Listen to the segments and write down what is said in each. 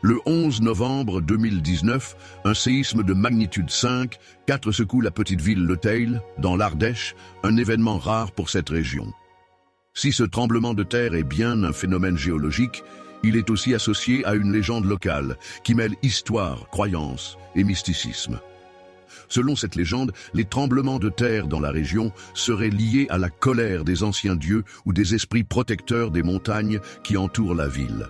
Le 11 novembre 2019, un séisme de magnitude 5,4 secoue la petite ville Le Teil, dans l'Ardèche, un événement rare pour cette région. Si ce tremblement de terre est bien un phénomène géologique, il est aussi associé à une légende locale qui mêle histoire, croyance et mysticisme. Selon cette légende, les tremblements de terre dans la région seraient liés à la colère des anciens dieux ou des esprits protecteurs des montagnes qui entourent la ville.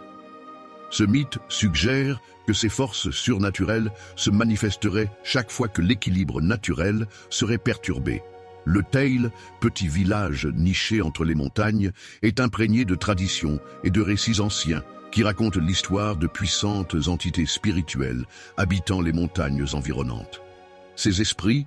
Ce mythe suggère que ces forces surnaturelles se manifesteraient chaque fois que l'équilibre naturel serait perturbé. Le Teil, petit village niché entre les montagnes, est imprégné de traditions et de récits anciens qui racontent l'histoire de puissantes entités spirituelles habitant les montagnes environnantes. Ces esprits,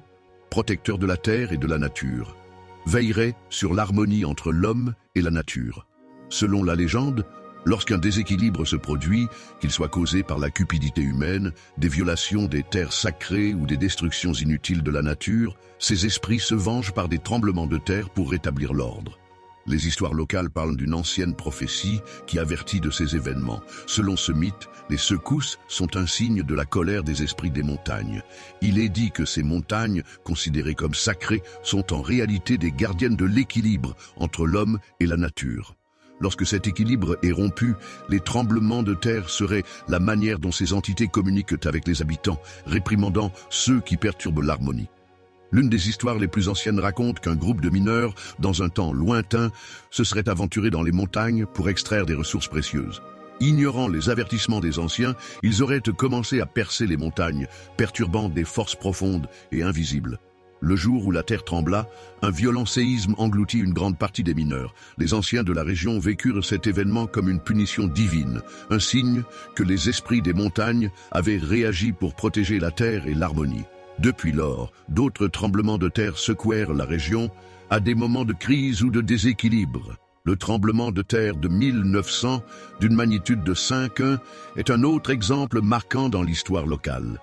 protecteurs de la terre et de la nature, veilleraient sur l'harmonie entre l'homme et la nature. Selon la légende, lorsqu'un déséquilibre se produit, qu'il soit causé par la cupidité humaine, des violations des terres sacrées ou des destructions inutiles de la nature, ces esprits se vengent par des tremblements de terre pour rétablir l'ordre. Les histoires locales parlent d'une ancienne prophétie qui avertit de ces événements. Selon ce mythe, les secousses sont un signe de la colère des esprits des montagnes. Il est dit que ces montagnes, considérées comme sacrées, sont en réalité des gardiennes de l'équilibre entre l'homme et la nature. Lorsque cet équilibre est rompu, les tremblements de terre seraient la manière dont ces entités communiquent avec les habitants, réprimandant ceux qui perturbent l'harmonie. L'une des histoires les plus anciennes raconte qu'un groupe de mineurs, dans un temps lointain, se serait aventuré dans les montagnes pour extraire des ressources précieuses. Ignorant les avertissements des anciens, ils auraient commencé à percer les montagnes, perturbant des forces profondes et invisibles. Le jour où la terre trembla, un violent séisme engloutit une grande partie des mineurs. Les anciens de la région vécurent cet événement comme une punition divine, un signe que les esprits des montagnes avaient réagi pour protéger la terre et l'harmonie. Depuis lors, d'autres tremblements de terre secouèrent la région à des moments de crise ou de déséquilibre. Le tremblement de terre de 1900, d'une magnitude de 5,1, est un autre exemple marquant dans l'histoire locale.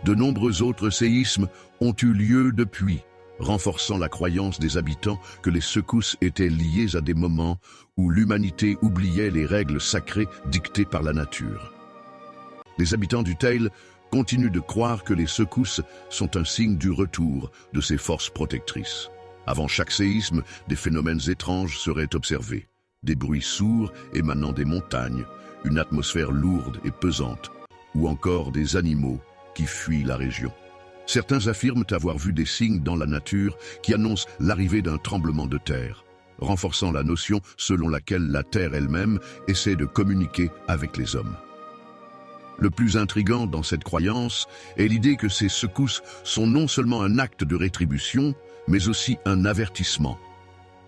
De nombreux autres séismes ont eu lieu depuis, renforçant la croyance des habitants que les secousses étaient liées à des moments où l'humanité oubliait les règles sacrées dictées par la nature. Les habitants du Teil continuent de croire que les secousses sont un signe du retour de ces forces protectrices. Avant chaque séisme, des phénomènes étranges seraient observés. Des bruits sourds émanant des montagnes, une atmosphère lourde et pesante, ou encore des animaux qui fuient la région. Certains affirment avoir vu des signes dans la nature qui annoncent l'arrivée d'un tremblement de terre, renforçant la notion selon laquelle la terre elle-même essaie de communiquer avec les hommes. Le plus intrigant dans cette croyance est l'idée que ces secousses sont non seulement un acte de rétribution, mais aussi un avertissement.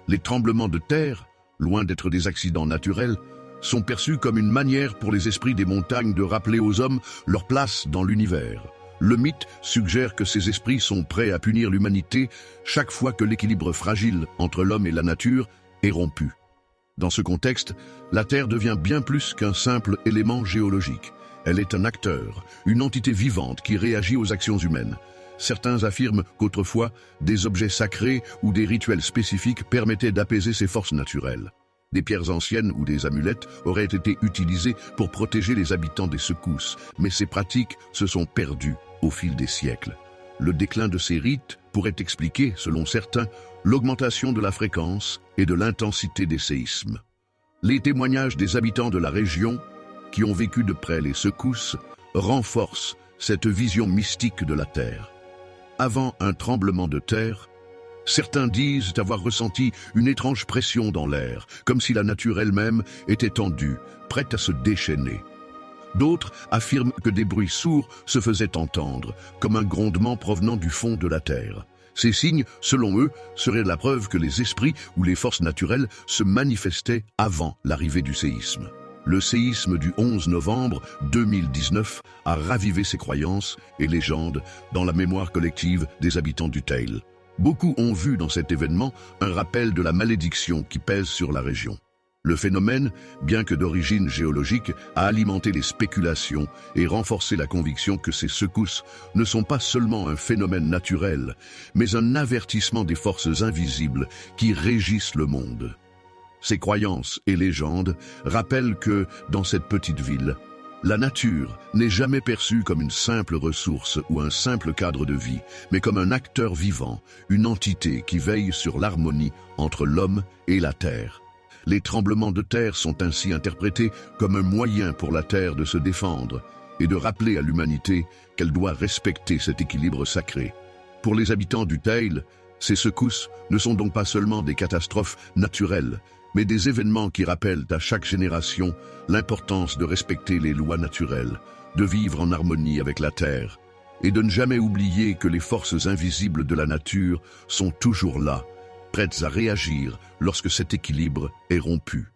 Les tremblements de terre, loin d'être des accidents naturels, sont perçus comme une manière pour les esprits des montagnes de rappeler aux hommes leur place dans l'univers. Le mythe suggère que ces esprits sont prêts à punir l'humanité chaque fois que l'équilibre fragile entre l'homme et la nature est rompu. Dans ce contexte, la Terre devient bien plus qu'un simple élément géologique. Elle est un acteur, une entité vivante qui réagit aux actions humaines. Certains affirment qu'autrefois, des objets sacrés ou des rituels spécifiques permettaient d'apaiser ces forces naturelles. Des pierres anciennes ou des amulettes auraient été utilisées pour protéger les habitants des secousses, mais ces pratiques se sont perdues au fil des siècles. Le déclin de ces rites pourrait expliquer, selon certains, l'augmentation de la fréquence et de l'intensité des séismes. Les témoignages des habitants de la région, qui ont vécu de près les secousses, renforcent cette vision mystique de la Terre. Avant un tremblement de terre, certains disent avoir ressenti une étrange pression dans l'air, comme si la nature elle-même était tendue, prête à se déchaîner. D'autres affirment que des bruits sourds se faisaient entendre, comme un grondement provenant du fond de la terre. Ces signes, selon eux, seraient la preuve que les esprits ou les forces naturelles se manifestaient avant l'arrivée du séisme. Le séisme du 11 novembre 2019 a ravivé ces croyances et légendes dans la mémoire collective des habitants du Teil. Beaucoup ont vu dans cet événement un rappel de la malédiction qui pèse sur la région. Le phénomène, bien que d'origine géologique, a alimenté les spéculations et renforcé la conviction que ces secousses ne sont pas seulement un phénomène naturel, mais un avertissement des forces invisibles qui régissent le monde. Ces croyances et légendes rappellent que, dans cette petite ville, La nature n'est jamais perçue comme une simple ressource ou un simple cadre de vie, mais comme un acteur vivant, une entité qui veille sur l'harmonie entre l'homme et la terre. Les tremblements de terre sont ainsi interprétés comme un moyen pour la terre de se défendre et de rappeler à l'humanité qu'elle doit respecter cet équilibre sacré. Pour les habitants du Teil, ces secousses ne sont donc pas seulement des catastrophes naturelles, mais des événements qui rappellent à chaque génération l'importance de respecter les lois naturelles, de vivre en harmonie avec la terre, et de ne jamais oublier que les forces invisibles de la nature sont toujours là, prêtes à réagir lorsque cet équilibre est rompu.